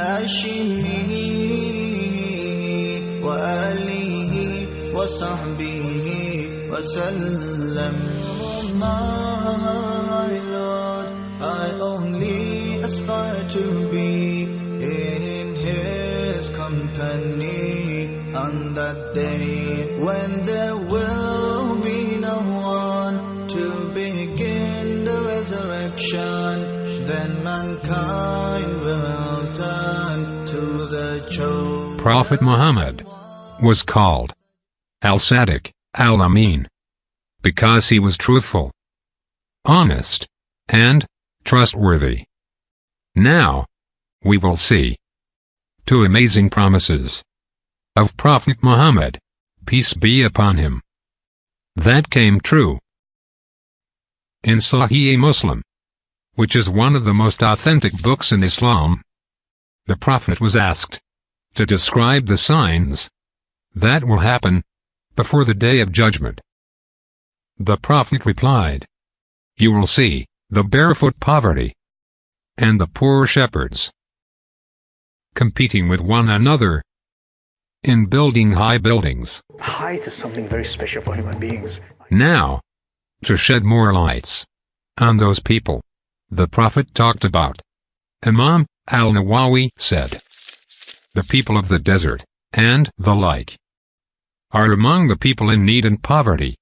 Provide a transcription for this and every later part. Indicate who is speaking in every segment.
Speaker 1: هاشمي وآله وصحبه وسلم. My Lord, I only aspire to be in His company on that day when there will be no one to begin the resurrection. Then mankind will turn to the chosen.
Speaker 2: Prophet Muhammad was called Al-Sadiq, Al-Amin, because he was truthful, honest, and trustworthy. Now, we will see two amazing promises of Prophet Muhammad, peace be upon him, that came true. In Sahih Muslim, which is one of the most authentic books in Islam, the Prophet was asked to describe the signs that will happen before the Day of Judgment. The Prophet replied, "You will see the barefoot poverty and the poor shepherds competing with one another in building high buildings."
Speaker 3: Height is something very special for human beings.
Speaker 2: Now, to shed more lights on those people the Prophet talked about, Imam al-Nawawi said, "The people of the desert, and the like, are among the people in need and poverty.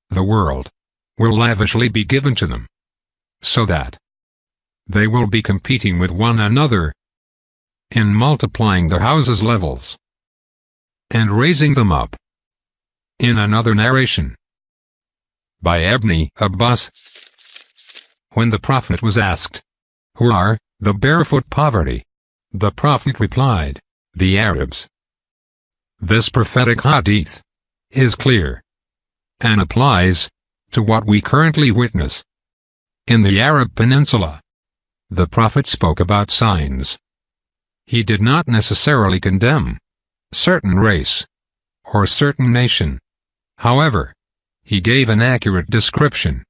Speaker 2: The world will lavishly be given to them, so that they will be competing with one another in multiplying the houses' levels and raising them up." In another narration by Ibn Abbas, when the Prophet was asked, "Who are the barefoot poverty?" the Prophet replied, "The Arabs." This prophetic hadith is clear and applies to what we currently witness in the Arab Peninsula. The Prophet spoke about signs. He did not necessarily condemn certain race or certain nation. However, he gave an accurate description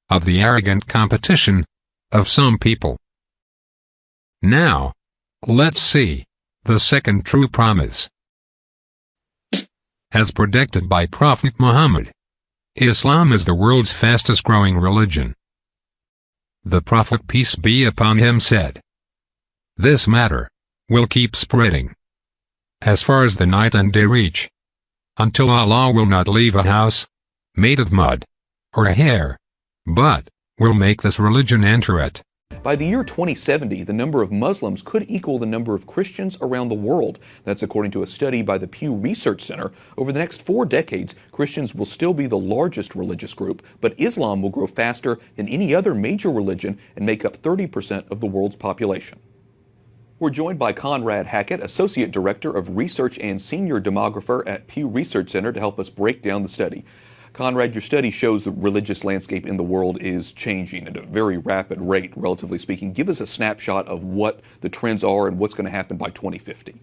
Speaker 2: of the arrogant competition of some people. Now, let's see the second true promise. As predicted by Prophet Muhammad, Islam is the world's fastest growing religion. The Prophet, peace be upon him, said, "This matter will keep spreading as far as the night and day reach, until Allah will not leave a house made of mud or hair, but will make this religion enter it."
Speaker 4: By the year 2070, the number of Muslims could equal the number of Christians around the world. That's according to a study by the Pew Research Center. Over the next 4 decades, Christians will still be the largest religious group, but Islam will grow faster than any other major religion and make up 30% of the world's population. We're joined by Conrad Hackett, Associate Director of Research and Senior Demographer at Pew Research Center, to help us break down the study. Conrad, your study shows the religious landscape in the world is changing at a very rapid rate, relatively speaking. Give us a snapshot of what the trends are and what's going to happen by 2050.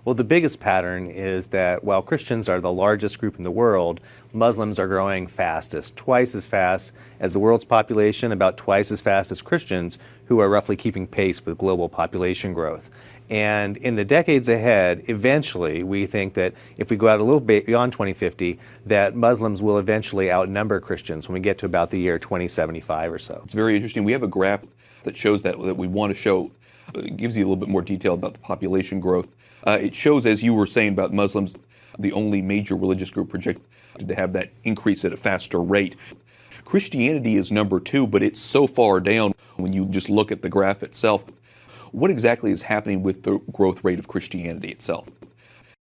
Speaker 5: Well, the biggest pattern is that while Christians are the largest group in the world, Muslims are growing fastest, twice as fast as the world's population, about twice as fast as Christians, who are roughly keeping pace with global population growth. And in the decades ahead, eventually, we think that if we go out a little bit beyond 2050, that Muslims will eventually outnumber Christians when we get to about the year 2075 or so.
Speaker 4: It's very interesting. We have a graph that shows that we want to show. It gives you a little bit more detail about the population growth. It shows, as you were saying about Muslims, the only major religious group projected to have that increase at a faster rate. Christianity is number 2, but it's so far down when you just look at the graph itself. What exactly is happening with the growth rate of Christianity itself?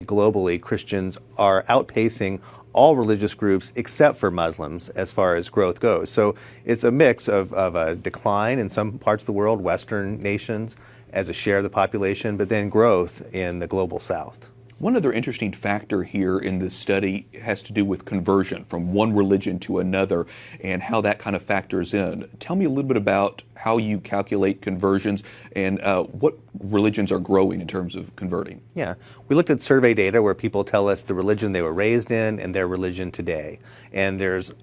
Speaker 5: Globally, Christians are outpacing all religious groups except for Muslims as far as growth goes. So it's a mix of a decline in some parts of the world, Western nations, as a share of the population, but then growth in the global South.
Speaker 4: One other interesting factor here in this study has to do with conversion from one religion to another and how that kind of factors in. Tell me a little bit about how you calculate conversions and what religions are growing in terms of converting.
Speaker 5: Yeah, we looked at survey data where people tell us the religion they were raised in and their religion today. And there's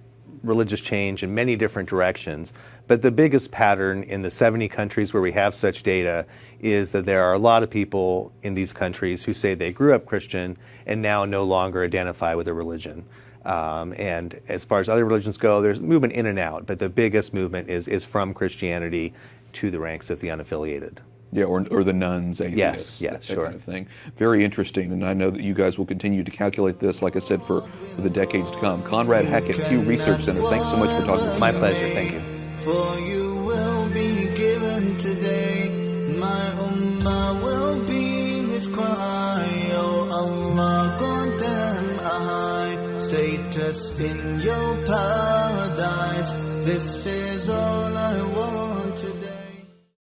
Speaker 5: religious change in many different directions. But the biggest pattern in the 70 countries where we have such data is that there are a lot of people in these countries who say they grew up Christian and now no longer identify with a religion. And as far as other religions go, there's movement in and out, but the biggest movement is from Christianity to the ranks of the unaffiliated.
Speaker 4: Yeah, or the nuns, atheists,
Speaker 5: yes,
Speaker 4: that
Speaker 5: sure.
Speaker 4: kind of thing. Very interesting, and I know that you guys will continue to calculate this, like I said, for the decades to come. Conrad Hackett, Pew Research Center, thanks so much for talking with us.
Speaker 5: My pleasure, thank you.
Speaker 1: For you will be given today, my ummah will be his cry. Oh Allah, grant them a high status in your paradise. This is